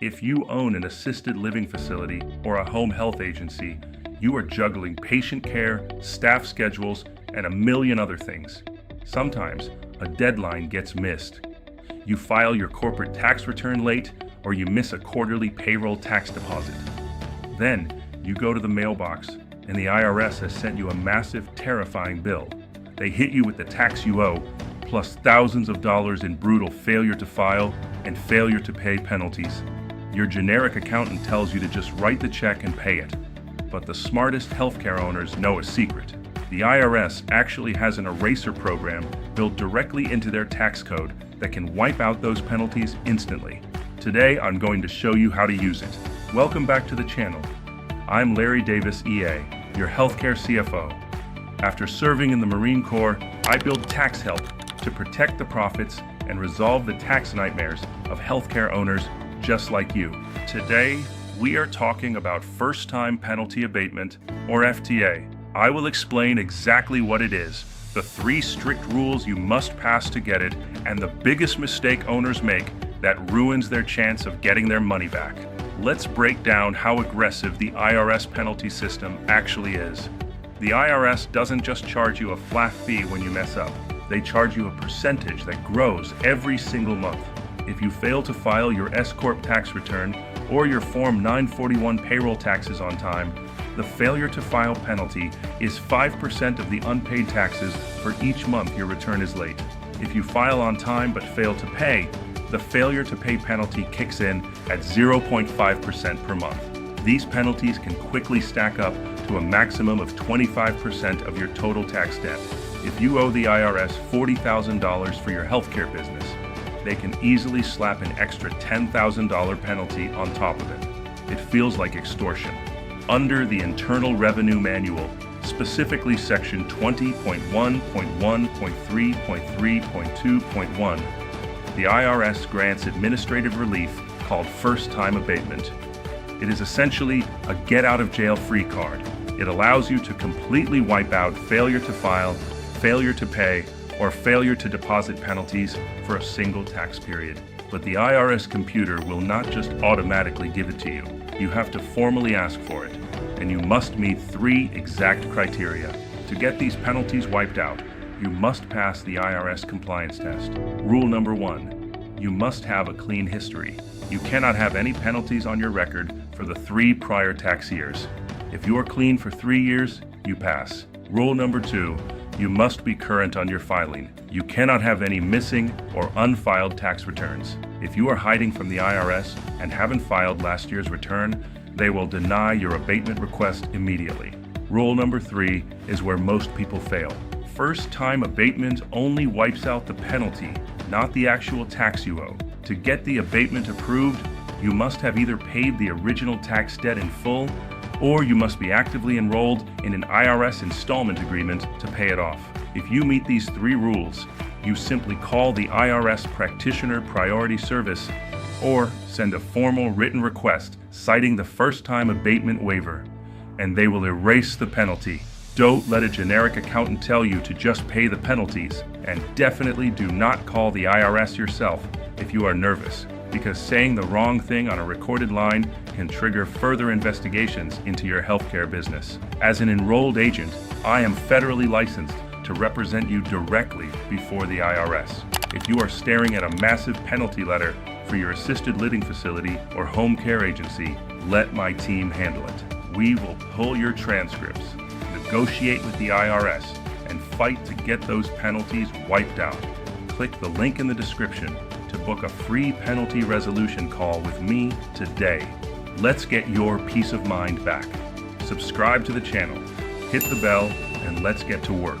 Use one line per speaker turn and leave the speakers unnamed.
If you own an assisted living facility or a home health agency, you are juggling patient care, staff schedules, and a million other things. Sometimes a deadline gets missed. You file your corporate tax return late, or you miss a quarterly payroll tax deposit. Then you go to the mailbox, and the IRS has sent you a massive, terrifying bill. They hit you with the tax you owe, plus thousands of dollars in brutal failure to file and failure to pay penalties. Your generic accountant tells you to just write the check and pay it. But the smartest healthcare owners know a secret. The IRS actually has an eraser program built directly into their tax code that can wipe out those penalties instantly. Today, I'm going to show you how to use it. Welcome back to the channel. I'm Larry Davis, EA, your Healthcare CFO. After serving in the Marine Corps, I build tax help to protect the profits and resolve the tax nightmares of healthcare owners just like you. Today, we are talking about First-Time Penalty Abatement, or FTA. I will explain exactly what it is, the 3 strict rules you must pass to get it, and the biggest mistake owners make that ruins their chance of getting their money back. Let's break down how aggressive the IRS penalty system actually is. The IRS doesn't just charge you a flat fee when you mess up. They charge you a percentage that grows every single month. If you fail to file your S-Corp tax return or your Form 941 payroll taxes on time, the failure to file penalty is 5% of the unpaid taxes for each month your return is late. If you file on time but fail to pay, the failure to pay penalty kicks in at 0.5% per month. These penalties can quickly stack up to a maximum of 25% of your total tax debt. If you owe the IRS $40,000 for your healthcare business, they can easily slap an extra $10,000 penalty on top of it. It feels like extortion. Under the Internal Revenue Manual, specifically Section 20.1.1.3.3.2.1, the IRS grants administrative relief called First-Time Abatement. It is essentially a get-out-of-jail-free card. It allows you to completely wipe out failure to file, failure to pay, or failure to deposit penalties for a single tax period. But the IRS computer will not just automatically give it to you. You have to formally ask for it, and you must meet 3 exact criteria. To get these penalties wiped out, you must pass the IRS compliance test. Rule number 1, you must have a clean history. You cannot have any penalties on your record for the 3 prior tax years. If you are clean for 3 years, you pass. Rule number 2, you must be current on your filing. You cannot have any missing or unfiled tax returns. If you are hiding from the IRS and haven't filed last year's return, they will deny your abatement request immediately. Rule number 3 is where most people fail. First-time abatement only wipes out the penalty, not the actual tax you owe. To get the abatement approved, you must have either paid the original tax debt in full, or you must be actively enrolled in an IRS installment agreement to pay it off. If you meet these 3 rules, you simply call the IRS Practitioner Priority Service or send a formal written request citing the First-Time Abatement waiver, and they will erase the penalty. Don't let a generic accountant tell you to just pay the penalties, and definitely do not call the IRS yourself if you are nervous, because saying the wrong thing on a recorded line can trigger further investigations into your healthcare business. As an enrolled agent, I am federally licensed to represent you directly before the IRS. If you are staring at a massive penalty letter for your assisted living facility or home care agency, let my team handle it. We will pull your transcripts, negotiate with the IRS, and fight to get those penalties wiped out. Click the link in the description to book a free penalty resolution call with me today. Let's get your peace of mind back. Subscribe to the channel, hit the bell, and let's get to work.